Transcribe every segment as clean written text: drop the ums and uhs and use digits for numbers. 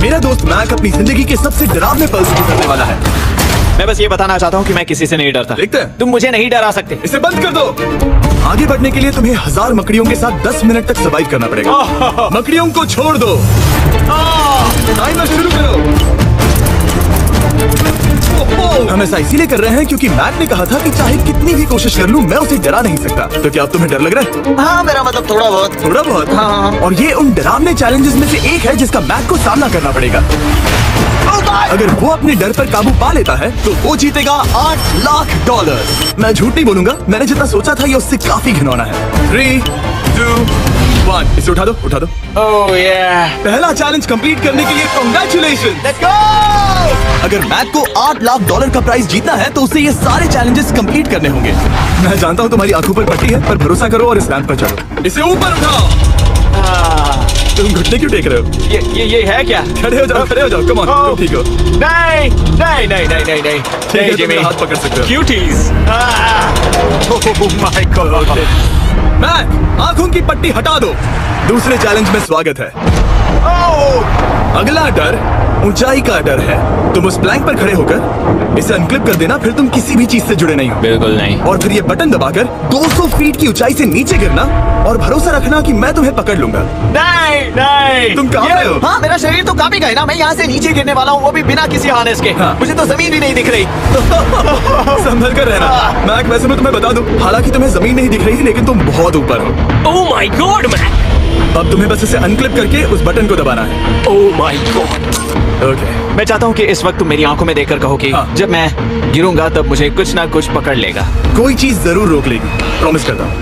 मेरा दोस्त मैक अपनी जिंदगी के सबसे डरावने पल से गुजरने वाला है। मैं बस ये बताना चाहता हूँ कि मैं किसी से नहीं डरता। देखते हैं। तुम मुझे नहीं डरा सकते। इसे बंद कर दो। आगे बढ़ने के लिए तुम्हें 1000 मकड़ियों के साथ 10 मिनट तक सर्वाइव करना पड़ेगा। मकड़ियों को छोड़ दो। टाइमर शुरू करो। हम ऐसा इसीलिए कर रहे हैं क्योंकि मैक ने कहा था कि चाहे कितनी भी कोशिश कर लूं मैं उसे डरा नहीं सकता। तो क्या अब तुम्हें डर लग रहा है? हाँ, मेरा मतलब थोड़ा बहुत। थोड़ा बहुत? हाँ। और ये उन डरावने चैलेंजेस में से एक है जिसका मैक को सामना करना पड़ेगा। अगर वो अपने डर पर काबू पा लेता है तो वो जीतेगा $8 लाख। मैं झूठ नहीं बोलूंगा, मैंने जितना सोचा था ये उससे काफी घिनौना है। 3, 2, 1 इसे उठा दो, उठा दो। ओह yeah। पहला चैलेंज कंप्लीट करने के लिए कांग्रेचुलेशन। Let's go। अगर मैक को $8 लाख का प्राइज जीतना है तो उसे ये सारे चैलेंजेस कंप्लीट करने होंगे। मैं जानता हूँ तुम्हारी आंखों पर पट्टी है, पर भरोसा करो और इस रैंप पर चढ़ो। इसे ऊपर उठाओ। तुम घुटने क्यों टेक रहे हो? ये है क्या? खड़े हो जाओ, खड़े हो जाओ। कम ऑन, तुम ठीक हो? नहीं नहीं नहीं नहीं नहीं नहीं ठीक है, तुम मेरा हाथ पकड़ सकते हो। Cuties. Oh my god. Mac, आंखों की पट्टी हटा दो। दूसरे चैलेंज में स्वागत है। अगला डर ऊंचाई का डर है। तुम उस प्लैंक पर खड़े होकर इसे अनक्लिप कर देना, फिर तुम किसी भी चीज से जुड़े नहीं हो। बिल्कुल नहीं। और फिर ये बटन दबाकर 200 फीट की ऊंचाई से नीचे गिरना और भरोसा रखना कि मैं तुम्हें पकड़ लूंगा। नहीं नहीं। तुम कहाँ पे हो? हाँ, मेरा शरीर तो काफी गया ना। मैं यहाँ से नीचे गिरने वाला हूँ, वो भी बिना किसी हार्नेस के। हाँ। मुझे तो जमीन भी नहीं दिख रही। संभल कर रहना। मैक, वैसे मैं तुम्हें बता दूं, हालांकि तुम्हें जमीन नहीं दिख रही लेकिन तुम बहुत ऊपर हो। Oh my god Mac. अब तुम्हें बस इसे अनक्लिप करके उस बटन को दबाना है। ओह माय गॉड। ओके। मैं चाहता हूँ कि इस वक्त तुम मेरी आंखों में देखकर कहो कि हाँ। जब मैं गिरूंगा तब मुझे कुछ ना कुछ पकड़ लेगा। कोई चीज जरूर रोक लेगी, प्रॉमिस करता हूँ।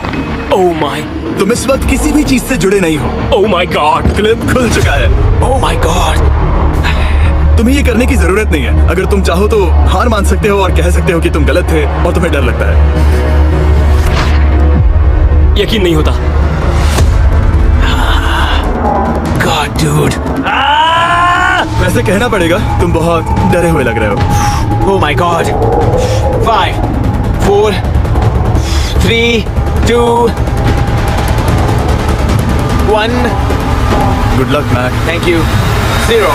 Oh my. तुम इस वक्त किसी भी चीज से जुड़े नहीं हो। Oh my God. क्लिप खुल चुका है। ओह माय गॉड। तुम्हें ये करने की जरूरत नहीं है। अगर तुम चाहो तो हार मान सकते हो और कह सकते हो कि तुम गलत थे और तुम्हें डर लगता है। यकीन नहीं होता। God dude. वैसे कहना पड़ेगा तुम बहुत डरे हुए लग रहे हो। Oh my god. 5 4 3 2 1। Good luck Mac. Thank you. 0।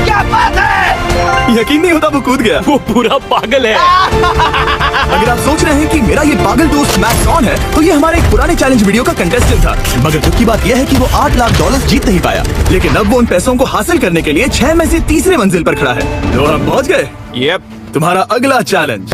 क्या बात है? यकीन नहीं होता वो कूद गया। वो पूरा पागल है। अगर आप सोच रहे हैं कि मेरा ये पागल दोस्त मैक कौन है, तो ये हमारे एक पुराने चैलेंज वीडियो का कंटेस्टेंट था। मगर दुख की बात यह है कि वो $8 लाख जीत नहीं पाया, लेकिन अब वो उन पैसों को हासिल करने के लिए 6 में से तीसरे मंजिल पर खड़ा है। तो हम पहुंच गए। यप। तुम्हारा अगला चैलेंज।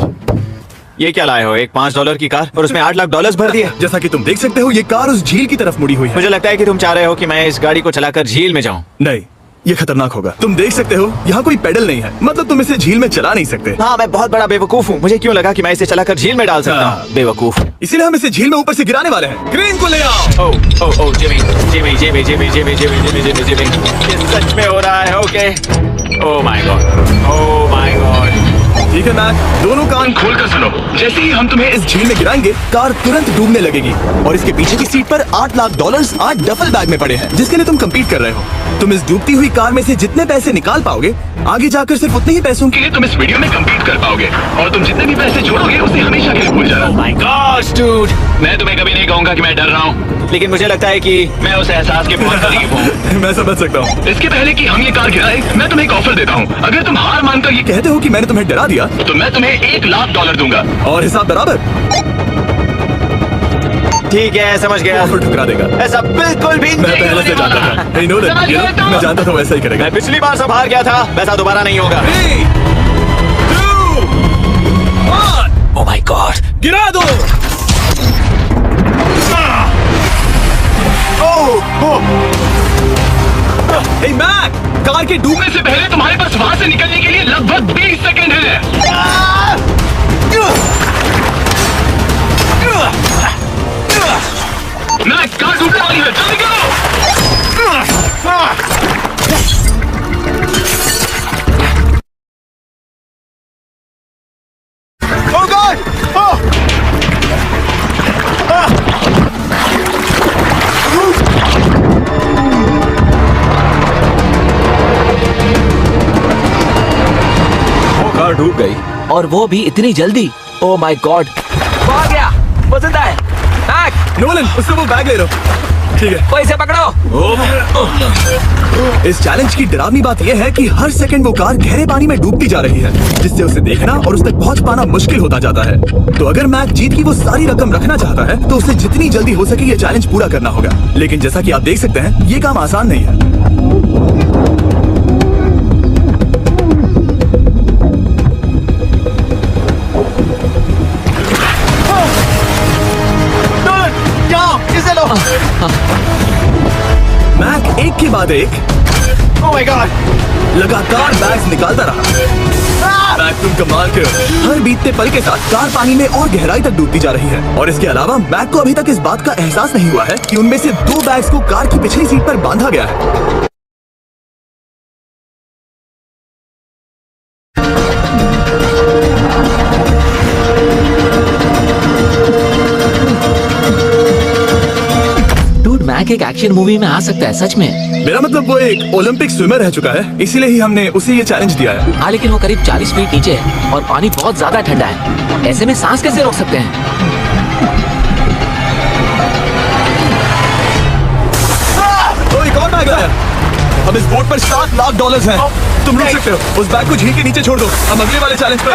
ये क्या लाए हो? एक $5 की कार और उसमें $8 लाख भर दिए। जैसा कि तुम देख सकते हो, ये कार उस झील की तरफ मुड़ी हुई है। मुझे लगता है कि तुम चाह रहे हो कि मैं इस गाड़ी को चलाकर झील में जाऊं। नहीं, ये खतरनाक होगा। तुम देख सकते हो यहाँ कोई पेडल नहीं है, मतलब तुम इसे झील में चला नहीं सकते। हाँ, मैं बहुत बड़ा बेवकूफ हूँ। मुझे क्यों लगा कि मैं इसे चलाकर झील में डाल सकता हाँ। हूँ? बेवकूफ। इसीलिए हम इसे झील में ऊपर से गिराने वाले हैं। क्रेन को ले आओ। Oh Jimmy Jimmy Jimmy Jimmy Jimmy Jimmy Jimmy Jimmy Jimmy. ये सच में हो रहा है। Okay. Oh my God. Oh my God. ठीक है मैक, दोनों कान खोलकर सुनो। जैसे ही हम तुम्हें इस झील में गिराएंगे, कार तुरंत डूबने लगेगी और इसके पीछे की सीट पर $8 लाख 8 डफल बैग में पड़े हैं, जिसके लिए तुम compete कर रहे हो। तुम इस डूबती हुई कार में से जितने पैसे निकाल पाओगे, आगे जाकर सिर्फ उतने ही पैसों के लिए तुम इस वीडियो में compete कर पाओगे। और तुम जितने भी पैसे जोड़ोगे उसे हमेशा के लिए भूल जाना। My God dude. मैं तुम्हें कभी नहीं कहूंगा कि मैं डर रहा हूँ, लेकिन मुझे लगता है कि मैं उस एहसास के बहुत करीब हूँ। मैं समझ सकता हूँ। इसके पहले कि हम ये कार गिराए, मैं तुम्हें एक ऑफर देता हूँ। अगर तुम हार मानकर ये कहते हो कि मैंने तुम्हें डरा दिया, तो मैं तुम्हें $1 लाख दूंगा। और हिसाब बराबर। ठीक है, समझ गया। ऑफर ठुकरा देगा। ऐसा बिल्कुल भी मैं नहीं पहले से होने जानता वाला। था। You know that, you know? मैं जानता था वैसा ही करेगा। मैं पिछली बार सब हार गया था, वैसा दोबारा नहीं होगा। 3, 2, 1 ओह माय गॉड। गिरा दो। हे मैक, कार के डूबने से पहले तुम्हारे पास वहां से निकलने के लिए लगभग 20 सेकंड है। मैं कार डूबने वाली है, जल्दी करो। Oh God! Oh! वो कार डूब गई और वो भी इतनी जल्दी। ओह माय गॉड, आ गया, वो जिंदा है। मैक, नोलन, उससे वो बैग ले लो। ठीक है, वो इसे पकड़ो। इस चैलेंज की डरावनी बात यह है कि हर सेकंड वो कार गहरे पानी में डूबती जा रही है, जिससे उसे देखना और उस तक पहुंच पाना मुश्किल होता जाता है। तो अगर मैक जीत की वो सारी रकम रखना चाहता है तो उसे जितनी जल्दी हो सके ये चैलेंज पूरा करना होगा। लेकिन जैसा कि आप देख सकते हैं, ये काम आसान नहीं है। इसे लो। मैक एक के बाद एक ओह माय गॉड, लगातार बैग्स निकालता रहा। मैक, तुम कमाल के हो। हर बीतते पल के साथ कार पानी में और गहराई तक डूबती जा रही है, और इसके अलावा मैक को अभी तक इस बात का एहसास नहीं हुआ है कि उनमें से 2 बैग्स को कार की पिछली सीट पर बांधा गया है। मैक एक एक्शन मूवी में आ सकता है सच में। मेरा मतलब वो एक ओलंपिक स्विमर रह चुका है, इसीलिए ही हमने उसे ये चैलेंज दिया है। हाँ, लेकिन वो करीब 40 फीट नीचे है और पानी बहुत ज्यादा ठंडा है। ऐसे में सांस कैसे रोक सकते हैं? तो एक और बैग लाया। अब इस बोट पर $7 लाख हैं। तुम रुक सकते हो। उस बैग को झील के नीचे छोड़ दो। हम अगले वाले चैलेंज पर।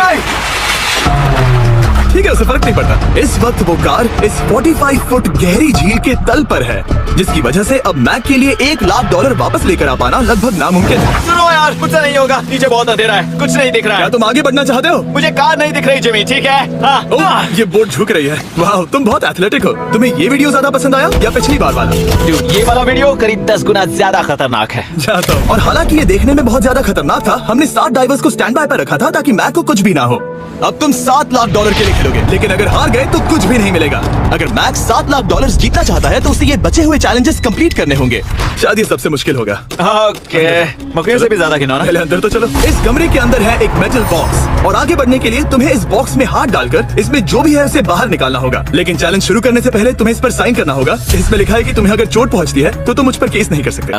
ठीक है, उसे फर्क नहीं पड़ता। इस वक्त वो कार इस 45 फुट गहरी झील के तल पर है, जिसकी वजह से अब मैक के लिए $1 लाख वापस लेकर आ पाना लगभग नामुमकिन है। सुनो यार, कुछ नहीं होगा। नीचे बहुत अंधेरा है, कुछ नहीं दिख रहा क्या है। तुम आगे बढ़ना चाहते हो? मुझे कार नहीं दिख रही जिमी, ठीक है? हाँ। ओह, ये बोट झुक रही है। वाह, तुम बहुत एथलेटिक हो। तुम्हें ये वीडियो ज्यादा पसंद आया या पिछली बार वाला? Dude, ये वाला वीडियो करीब 10 गुना ज्यादा खतरनाक है। जाता हूँ। और हालांकि ये देखने में बहुत ज्यादा खतरनाक था, हमने 7 डाइवर्स को स्टैंड बाय पर रखा था ताकि मैक को कुछ भी ना हो। अब तुम $7 लाख के लिए खेलोगे, लेकिन अगर हार गए तो कुछ भी नहीं मिलेगा। अगर मैक $7 लाख जीतना चाहता है तो उसे ये बचे हुए चैलेंजेस कंप्लीट करने होंगे। शायद ये सबसे मुश्किल होगा। ओके, मकड़ियों से भी ज्यादा गिनो ना। पहले अंदर तो चलो। इस कमरे के अंदर है एक मेटल बॉक्स, और आगे बढ़ने के लिए तुम्हें इस बॉक्स में हाथ डालकर इसमें जो भी है उसे बाहर निकालना होगा। लेकिन चैलेंज शुरू करने से पहले तुम्हें इस पर साइन करना होगा। इसमें लिखा है कि तुम्हें अगर चोट पहुंचती है तो तुम मुझ पर केस नहीं कर सकते।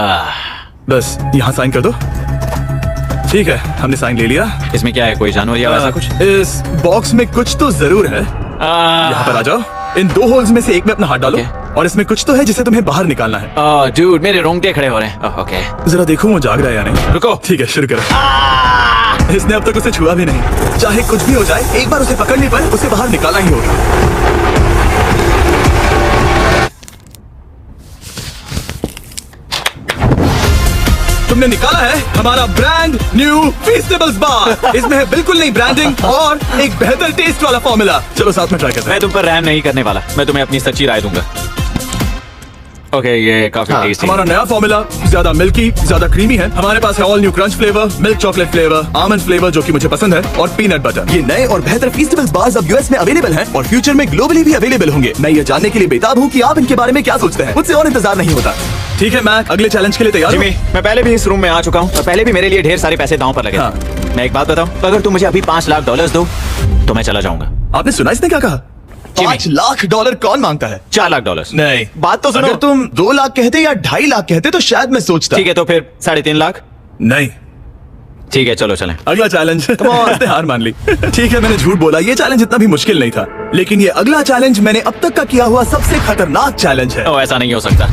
बस यहाँ साइन कर दो। ठीक है, हमने साइन ले लिया। इसमें क्या है, कोई जानवर या वैसा कुछ? इस बॉक्स में कुछ तो जरूर है। यहाँ पर आ जाओ। इन 2 होल्स में से एक में अपना हाथ डालो, और इसमें कुछ तो है जिसे तुम्हें बाहर निकालना है। डूड, मेरे रोंगटे खड़े हो रहे हैं। ओके, जरा देखो वो जाग रहा है या नहीं। रुको। ठीक है, शुरू करो। इसने अब तक उसे छुआ भी नहीं। चाहे कुछ भी हो जाए, एक बार उसे पकड़ने पर उसे बाहर निकालना ही होगा। तुमने निकाला है हमारा ब्रांड न्यू फीस्टेबल्स बार। इसमें है बिल्कुल नई ब्रांडिंग और एक बेहतर टेस्ट वाला फॉर्मूला। चलो साथ में ट्राई करते हैं। मैं तुम पर रहम नहीं करने वाला। मैं तुम्हें अपनी सच्ची राय दूंगा। ओके, ये काफी टेस्टी। हमारा नया फॉर्मूला ज्यादा मिल्की, ज्यादा क्रीमी है। हमारे पास है all new crunch flavour, milk chocolate flavour, almond flavour जो कि मुझे पसंद है, और पीनट बटर। ये नए और बेहतर फीस्टेबल्स बार्स अब यूएस में अवेलेबल हैं और फ्यूचर में ग्लोबली भी अवेलेबल होंगे। मैं ये जानने के लिए बेताब हूँ कि आप इनके बारे में क्या सोचते हैं। मुझसे और इंतजार नहीं होता। ठीक है मैक, अगले चैलेंज के लिए तैयार हो? जिमी, मैं पहले भी इस रूम में आ चुका हूँ और पहले भी मेरे लिए ढेर सारे पैसे दांव पर लगे। हाँ। मैं एक बात बताऊँ, अगर तुम मुझे अभी $5 लाख दो तो मैं चला जाऊंगा। आपने सुना इसने क्या कहा? $5 लाख कौन मांगता है? $4 लाख। नहीं, बात तो सुनो। अगर तुम 2 लाख कहते या 2.5 लाख कहते तो शायद मैं सोचता। ठीक है, तो फिर 3.5 लाख। नहीं, ठीक है, चलो चलें। अगला चैलेंज। इसने हार मान ली। ठीक है, मैंने झूठ बोला। ये चैलेंज इतना भी मुश्किल नहीं था, लेकिन ये अगला चैलेंज मैंने अब तक का किया हुआ सबसे खतरनाक चैलेंज है। ऐसा नहीं हो सकता।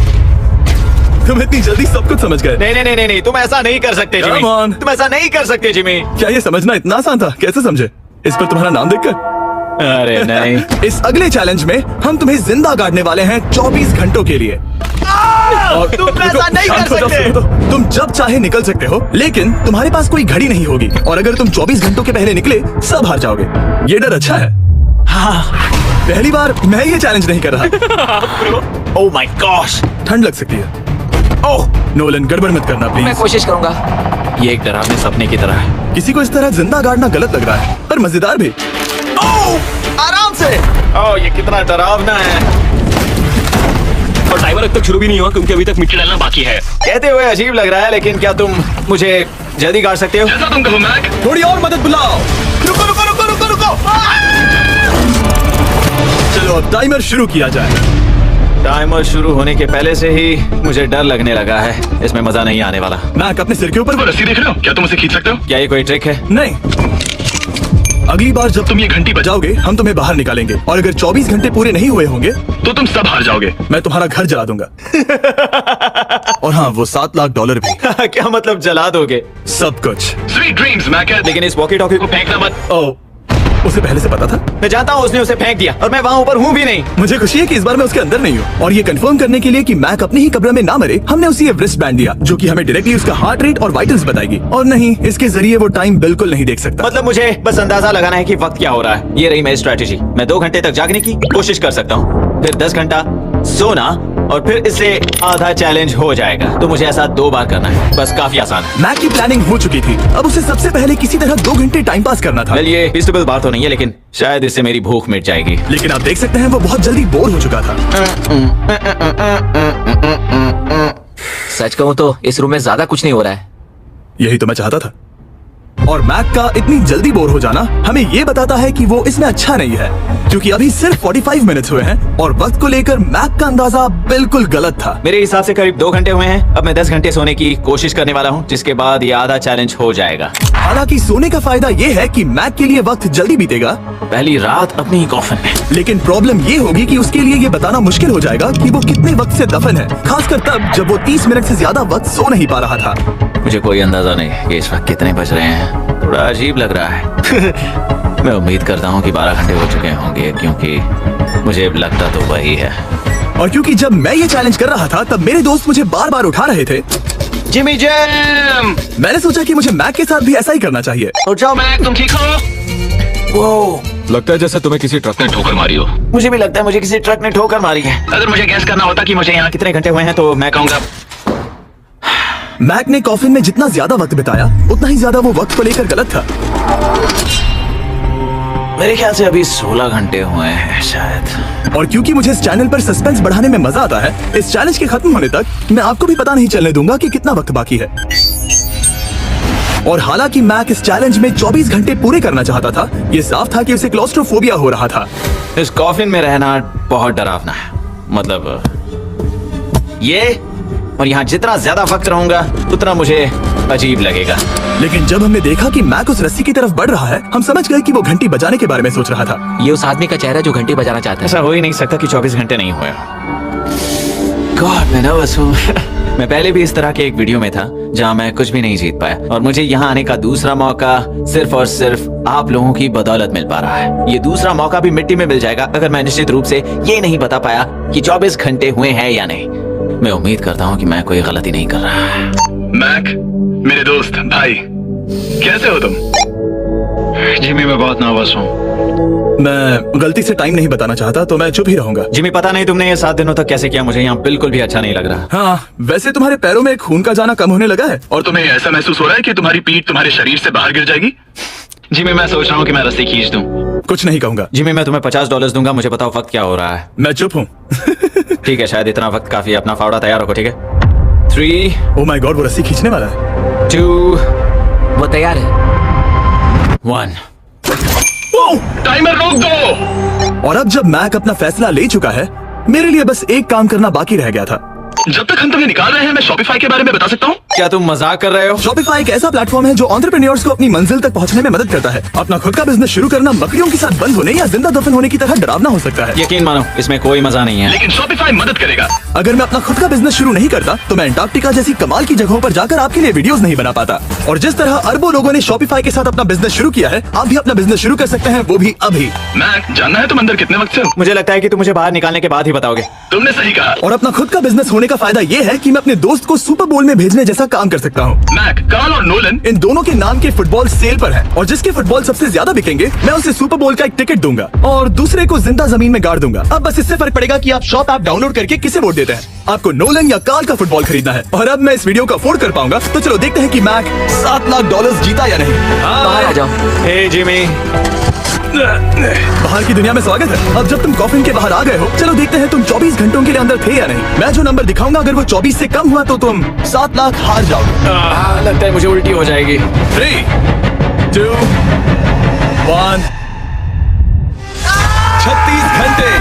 तुम इतनी जल्दी सब कुछ समझ गए। नहीं, तुम ऐसा नहीं कर सकते जिमी। Come on. तुम ऐसा नहीं कर सकते जिमी। क्या ये समझना इतना आसान था? कैसे समझे? इस पर तुम्हारा नाम देखकर? अरे नहीं। इस अगले चैलेंज में हम तुम्हें जिंदा गाड़ने वाले हैं 24 घंटों के लिए। और तुम ऐसा नहीं कर सकते। तुम जब चाहे निकल सकते हो, लेकिन तुम्हारे पास कोई घड़ी नहीं होगी, और अगर तुम 24 घंटों के पहले निकले सब हार जाओगे। ये डर अच्छा है। हाँ। पहली बार मैं ये चैलेंज नहीं कर रहा। ओह माय गॉश, ठंड लग सकती है। ओह नोलन, गड़बड़ मत करना मैं प्लीज। कोशिश करूंगा। ये एक डरावने सपने की तरह है। किसी को इस तरह जिंदा गाड़ना गलत लग रहा है, पर मजेदार भी। आराम से। ओह, ये कितना डरावना है। और टाइमर अब तक शुरू भी नहीं हुआ क्योंकि अभी तक मिट्टी डालना बाकी है। कहते हुए अजीब लग रहा है, लेकिन क्या तुम मुझे जल्दी गाड़ सकते हो? जैसा तुम कहो मैक। थोड़ी और मदद बुलाओ। रुको रुको रुको रुको रुको। चलो अब टाइमर शुरू किया जाए। टाइमर शुरू होने के पहले से ही मुझे डर लगने लगा है। इसमें मजा नहीं आने वाला। मैक, अपने सिर के ऊपर वो रस्सी देख रहे हो? क्या तुम उसे खींच सकते हो? क्या ये कोई ट्रिक है? नहीं। अगली बार जब तुम ये घंटी बजाओगे हम तुम्हें बाहर निकालेंगे, और अगर 24 घंटे पूरे नहीं हुए होंगे तो तुम सब हार जाओगे। मैं तुम्हारा घर जला दूंगा। और हाँ, वो $7 लाख भी। क्या मतलब जला दोगे? सब कुछ। स्वीट ड्रीम्स मैक, लेकिन इस वॉकी टॉकी को फेंकना मत। ओह, उसे पहले से पता था? मैं जानता हूँ उसने उसे फेंक दिया और मैं वहाँ ऊपर हूँ भी नहीं। मुझे खुशी है कि इस बार मैं उसके अंदर नहीं हूँ। और ये कंफर्म करने के लिए कि मैक अपनी ही कब्र में ना मरे, हमने उसे ये रिस्ट बैंड दिया जो कि हमें डायरेक्टली उसका हार्ट रेट और वाइटल्स बताएगी। और नहीं, इसके जरिए वो टाइम बिल्कुल नहीं देख सकता। मतलब मुझे बस अंदाजा लगाना है कि वक्त क्या हो रहा है। ये रही मेरी स्ट्रेटेजी। मैं 2 घंटे तक जागने की कोशिश कर सकता हूँ, फिर 10 घंटा सोना, और फिर इससे आधा चैलेंज हो जाएगा। तो मुझे ऐसा 2 बार करना है, बस काफी आसान है। मैक की प्लानिंग हो चुकी थी, अब उसे सबसे पहले किसी तरह 2 घंटे टाइम पास करना था। वेल, ये फीजिबल बात तो नहीं है, लेकिन शायद इससे मेरी भूख मिट जाएगी। लेकिन आप देख सकते हैं वो बहुत जल्दी बोर हो चुका था। सच कहूँ तो इस रूम में ज्यादा कुछ नहीं हो रहा है। यही तो मैं चाहता था। और मैक का इतनी जल्दी बोर हो जाना हमें ये बताता है कि वो इसमें अच्छा नहीं है, क्योंकि अभी सिर्फ 45 मिनट हुए हैं और वक्त को लेकर मैक का अंदाजा बिल्कुल गलत था। मेरे हिसाब से करीब 2 घंटे हुए हैं। अब मैं 10 घंटे सोने की कोशिश करने वाला हूँ, जिसके बाद ये आधा चैलेंज हो जाएगा। हालांकि सोने का फायदा ये है कि मैक के लिए वक्त जल्दी बीतेगा, पहली रात अपनी ही कॉफिन में। लेकिन प्रॉब्लम ये होगी कि उसके लिए ये बताना मुश्किल हो जाएगा कि वो कितने वक्त से दफन है, खासकर तब जब वो 30 मिनट से ज्यादा वक्त सो नहीं पा रहा था। मुझे कोई अंदाजा नहीं कि इस वक्त कितने बज रहे हैं। थोड़ा अजीब लग रहा है। मैं उम्मीद करता हूँ कि 12 घंटे हो चुके होंगे, क्योंकि मुझे लगता तो वही है। और क्योंकि जब मैं ये चैलेंज कर रहा था तब मेरे दोस्त मुझे बार बार उठा रहे थे। Jimmy jam! मैंने सोचा कि मुझे मैक के साथ भी ऐसा ही करना चाहिए। उठ जाओ मैक, तुम ठीक हो? वो लगता है जैसे तुम्हें किसी ट्रक ने ठोकर मारी हो। मुझे भी लगता है मुझे किसी ट्रक ने ठोकर मारी है। अगर मुझे गैस करना होता कि मुझे यहाँ कितने घंटे हुए हैं तो मैं कहूँगा मैक ने कॉफिन में जितना ज्यादा वक्त बिताया उतना ही ज्यादा वो वक्त को लेकर गलत था। मेरे ख्याल से अभी 16 घंटे हुए हैं शायद। और क्योंकि मुझे इस चैनल पर सस्पेंस बढ़ाने में मजा आता है, इस चैलेंज के खत्म होने तक मैं आपको भी पता नहीं चलने दूंगा कि कितना वक्त बाकी है। और हालांकि मैक इस चैलेंज में 24 घंटे पूरे करना चाहता था, ये साफ था कि उसे क्लॉस्ट्रोफोबिया हो रहा था। इस कॉफिन में रहना बहुत डरावना है। मतलब ये, और यहाँ जितना ज्यादा वक्त रहूंगा उतना मुझे अजीब लगेगा। लेकिन जब हमने देखा कि मैक उस रस्सी की तरफ बढ़ रहा है, हम समझ गए कि वो घंटी बजाने के बारे में सोच रहा था। ये उस आदमी का चेहरा जो घंटी बजाना चाहता है। ऐसा हो ही नहीं सकता कि 24 घंटे नहीं हुए। गॉड, मैं नर्वस हूँ। मैं पहले भी इस तरह के एक वीडियो में था जहाँ मैं कुछ भी नहीं जीत पाया, और मुझे यहाँ आने का दूसरा मौका सिर्फ और सिर्फ आप लोगों की बदौलत मिल पा रहा है। ये दूसरा मौका भी मिट्टी में मिल जाएगा अगर मैं निश्चित रूप से ये नहीं बता पाया कि 24 घंटे हुए हैं या नहीं। मैं उम्मीद करता हूँ कि मैं कोई गलती नहीं कर रहा। मैक, मेरे दोस्त भाई, कैसे हो तुम? जिमी, मैं बहुत नर्वस हूँ। मैं गलती से टाइम नहीं बताना चाहता तो मैं चुप ही रहूंगा। जिमी, पता नहीं तुमने ये 7 दिनों तक कैसे किया, मुझे यहाँ बिल्कुल भी अच्छा नहीं लग रहा। हाँ, वैसे तुम्हारे पैरों में खून का जाना कम होने लगा है और तुम्हें ऐसा महसूस हो रहा है कि तुम्हारी पीठ तुम्हारे शरीर से बाहर गिर जाएगी। जिमी, मैं सोच रहा हूँ कि मैं रस्सी खींच दूं। कुछ नहीं कहूंगा। जिमी, मैं तुम्हें $50 दूंगा, मुझे बताओ वक्त क्या हो रहा है। मैं चुप हूँ। ठीक है, शायद इतना वक्त काफी है। अपना फावड़ा तैयार रखो, ठीक है? 3, ओह माय गॉड, वो रस्सी खींचने वाला है। 2, वो तैयार है। 1। टाइमर रोक दो। और अब जब मैक अपना फैसला ले चुका है, मेरे लिए बस एक काम करना बाकी रह गया था। जब तक हम तुम्हें निकाल रहे हैं, मैं शॉपिफाई के बारे में बता सकता हूँ। क्या तुम मजाक कर रहे हो? शॉपिफाई एक ऐसा प्लेटफॉर्म है जो एंटरप्रेन्योर्स को अपनी मंजिल तक पहुंचने में मदद करता है। अपना खुद का बिजनेस शुरू करना बकरियों के साथ बंद होने या जिंदा दफन होने की तरह डरावना हो सकता है। यकीन मानो, इसमें कोई मजा नहीं है। लेकिन शॉपिफाई मदद करेगा। अगर मैं अपना खुद का बिजनेस शुरू नहीं करता तो मैं अंटार्कटिका जैसी कमाल की जगहों पर जाकर आपके लिए वीडियोस नहीं बना पाता। और जिस तरह अरबों लोगों ने शॉपिफाई के साथ अपना बिजनेस शुरू किया है, आप भी अपना बिजनेस शुरू कर सकते हैं, वो भी अभी। मैक, जानना है तुम अंदर कितने वक्त से हो? मुझे लगता है कि तुम मुझे बाहर निकालने के बाद ही बताओगे। तुमने सही कहा। और अपना खुद का बिजनेस होने का फायदा ये है कि मैं अपने दोस्त को सुपर बोल में भेजने जैसा काम कर सकता हूँ। मैक, कार्ल और नोलन इन दोनों के नाम के फुटबॉल सेल पर है, और जिसके फुटबॉल सबसे ज्यादा बिकेंगे मैं उसे सुपर बोल का एक टिकट दूंगा और दूसरे को जिंदा जमीन में गाड़ दूंगा। अब बस इससे फर्क पड़ेगा कि आप शॉप ऐप डाउनलोड करके किसे वोट देते हैं। आपको नोलन या कार्ल का फुटबॉल खरीदना है। और अब मैं इस वीडियो को अफोर्ड कर पाऊंगा, तो चलो देखते हैं कि मैक $7 लाख जीता या नहीं। बाहर आ जाओ। हे जिमी, बाहर की दुनिया में स्वागत है। अब जब तुम कॉफिन के बाहर आ गए हो, चलो देखते हैं तुम 24 घंटों के लिए अंदर थे या नहीं। मैं जो नंबर दिखाऊंगा, अगर वो 24 से कम हुआ तो तुम 7 लाख हार जाओगे। लगता है मुझे उल्टी हो जाएगी। 3, 2, 1। 36 घंटे।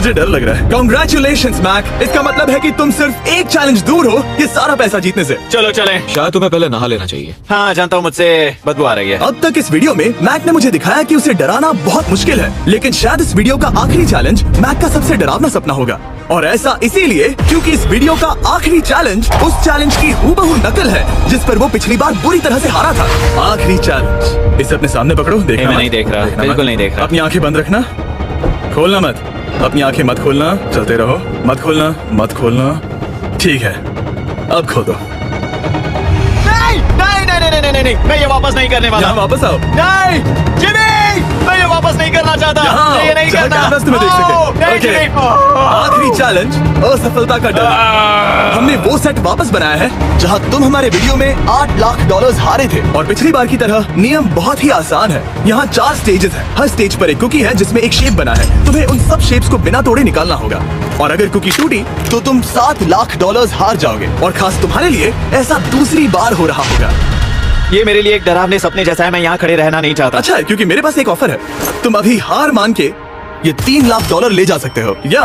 मुझे डर लग रहा है। Congratulations, Mac. इसका मतलब है कि तुम सिर्फ एक चैलेंज दूर हो ये सारा पैसा जीतने से। चलो चले। शायद तुम्हें पहले नहा लेना चाहिए। हाँ जानता हूँ, मुझसे बदबू आ रही है। अब तक इस वीडियो में मैक ने मुझे दिखाया कि उसे डराना बहुत मुश्किल है, लेकिन शायद इस वीडियो का आखिरी चैलेंज मैक का सबसे डरावना सपना होगा। और ऐसा इसीलिए क्योंकि इस वीडियो का आखिरी चैलेंज उस चैलेंज की हूबहू नकल है जिस पर वो पिछली बार बुरी तरह से हारा था। आखिरी चैलेंज। इसे अपने सामने पकड़ो। देखना मैं मत। नहीं देख रहा, देखना बिल्कुल मत। नहीं देख रहा। अपनी आंखें बंद रखना, खोलना मत। अपनी आंखें मत खोलना, चलते रहो। मत खोलना, मत खोलना। ठीक है, अब खोल दो। नहीं, मैं ये वापस नहीं करने वाला। यहाँ वापस आओ। नहीं जिमी, मैं ये वापस नहीं करना चाहता। यहाँ मैं ये नहीं जहाँ करना। कैमरास तुम्हें देख सके। ओह, नहीं, ओके। जिमी। आखिरी चैलेंज असफलता का डर। हमने वो सेट वापस बनाया है जहां तुम हमारे वीडियो में $8 लाख हारे थे, और पिछली बार की तरह नियम बहुत ही आसान है। यहाँ 4 स्टेजेस हैं। हर स्टेज पर एक कुकी है जिसमें एक शेप बना है। तुम्हें उन सब शेप्स को बिना तोड़े निकालना होगा, और अगर कुकी टूटी तो तुम $7 लाख हार जाओगे। और खास तुम्हारे लिए ऐसा दूसरी बार हो रहा होगा। ये मेरे लिए एक डरावने सपने जैसा है। मैं यहाँ खड़े रहना नहीं चाहता। अच्छा है, क्योंकि मेरे पास एक ऑफर है। तुम अभी हार मान के ये $3 लाख ले जा सकते हो, या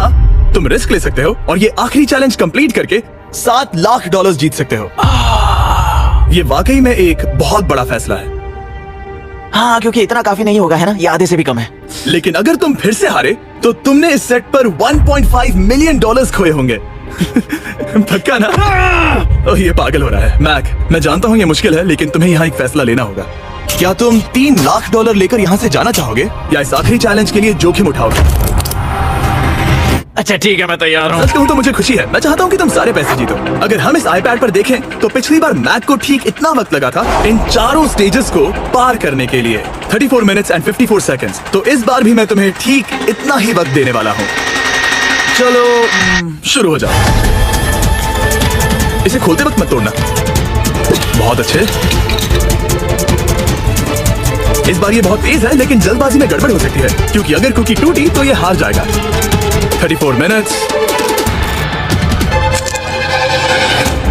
तुम रिस्क ले सकते हो और ये आखिरी चैलेंज कंप्लीट करके $7 लाख जीत सकते हो। ये वाकई में एक बहुत बड़ा फैसला है। हाँ, क्योंकि इतना काफी नहीं होगा, है ना? ये आधे से भी कम है। लेकिन अगर तुम फिर से हारे तो तुमने इस सेट पर $1.5 मिलियन खोए होंगे। पक्का ना? ओह, ये पागल हो रहा है। मैक, मैं जानता हूँ ये मुश्किल है, लेकिन तुम्हें यहाँ एक फैसला लेना होगा। क्या तुम $3 लाख लेकर यहाँ से जाना चाहोगे, या इस आखिरी चैलेंज के लिए जोखिम उठाओगे? अच्छा ठीक है, मैं तैयार हूँ। सच कहूँ तो मुझे खुशी है। मैं चाहता हूँ कि तुम सारे पैसे जीतो। अगर हम इस iPad पर देखें तो पिछली बार मैक को ठीक इतना वक्त लगा था इन चारों स्टेजेस को पार करने के लिए, 34 मिनट्स एंड 54 सेकंड्स। तो इस बार भी मैं तुम्हें ठीक इतना ही वक्त देने वाला हूँ। चलो शुरू हो जाओ। इसे खोलते वक्त मत तोड़ना। बहुत अच्छे। इस बार ये बहुत तेज है, लेकिन जल्दबाजी में गड़बड़ हो सकती है, क्योंकि अगर कुकी टूटी तो ये हार जाएगा। 34 मिनट्स।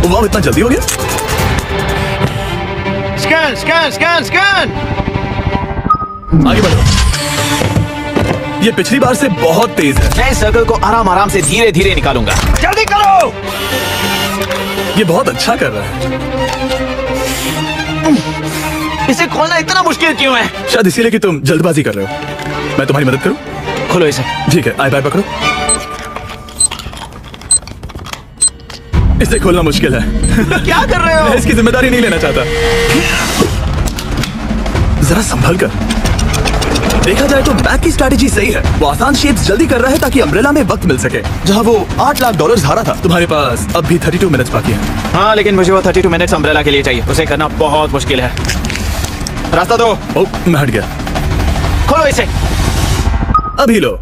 वाह, इतना जल्दी हो गया। Scan scan scan scan. आगे बढ़ो। ये पिछली बार से बहुत तेज है। मैं इस सर्कल को आराम आराम से धीरे धीरे निकालूंगा। जल्दी करो। ये बहुत अच्छा कर रहा है। इसे खोलना इतना मुश्किल क्यों है? शायद इसीलिए कि तुम जल्दबाजी कर रहे हो। मैं तुम्हारी मदद करूं? खोलो इसे। ठीक है, iPad पकड़ो। इसे खोलना मुश्किल है। क्या कर रहे हो? मैं इसकी जिम्मेदारी नहीं लेना चाहता। जरा संभल कर। देखा जाए तो मैक की स्ट्रैटेजी सही है। वो आसान शेप्स जल्दी कर रहा है ताकि अम्ब्रेला में वक्त मिल सके। जहां वो $8 लाख हारा था, तुम्हारे पास अब भी 32 मिनट्स बाकी हैं। हाँ, लेकिन मुझे वो 32 मिनट्स अम्ब्रेला के लिए चाहिए। उसे करना बहुत मुश्किल है। रास्ता दो। ओह, मैं हट गया। खोलो इसे। अभी लो।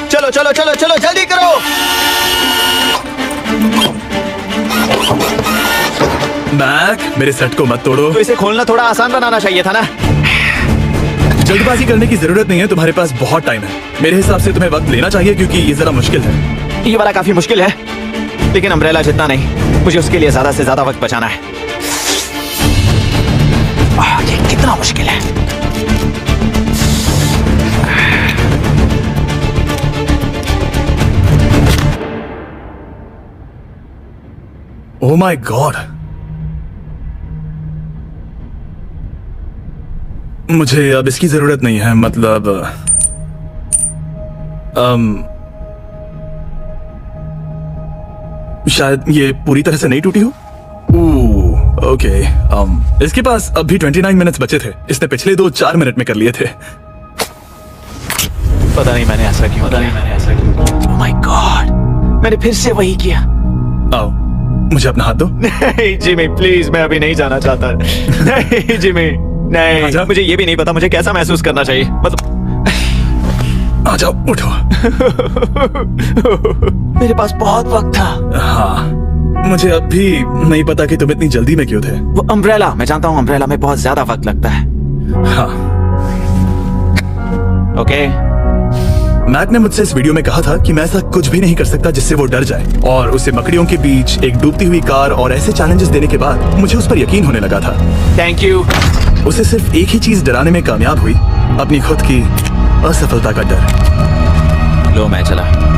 चलो चलो चलो चलो, जल्दी करो। मैक, मेरे सेट को मत तोड़ो। तो इसे खोलना थोड़ा आसान बनाना चाहिए था ना? जल्दबाजी करने की जरूरत नहीं है, तुम्हारे पास बहुत टाइम है। मेरे हिसाब से तुम्हें वक्त लेना चाहिए, क्योंकि ये जरा मुश्किल है। ये वाला काफी मुश्किल है, लेकिन अम्ब्रेला जितना नहीं। मुझे उसके लिए ज्यादा से ज्यादा वक्त बचाना है। ये कितना मुश्किल है। ओह माय गॉड, मुझे अब इसकी जरूरत नहीं है। मतलब शायद ये पूरी तरह से नहीं टूटी हो। ओके। इसके पास अब भी 29 मिनट्स बचे थे। इसने पिछले 4 मिनट में कर लिए थे। पता नहीं मैंने ऐसा क्यों किया। ओह माय गॉड, मैंने फिर से वही किया। आओ, मुझे अपना हाथ दो। नहीं जिमी, प्लीज, मैं अभी नहीं जाना चाहता। नहीं जिमी, नहीं। आजा। मुझे ये भी नहीं पता मुझे कैसा महसूस करना चाहिए। मतलब आ जाओ, उठो। मेरे पास बहुत वक्त था। हाँ, मुझे अब भी नहीं पता कि तुम इतनी जल्दी में क्यों थे। वो अम्ब्रेला, मैं जानता हूँ अम्ब्रेला में बहुत ज्यादा वक्त लगता है। हाँ, ओके। मैक ने मुझसे इस वीडियो में कहा था कि मैं ऐसा कुछ भी नहीं कर सकता जिससे वो डर जाए, और उसे मकड़ियों के बीच एक डूबती हुई कार और ऐसे चैलेंजेस देने के बाद मुझे उस पर यकीन होने लगा था। Thank you. उसे सिर्फ एक ही चीज डराने में कामयाब हुई, अपनी खुद की असफलता का डर। लो मैं चला।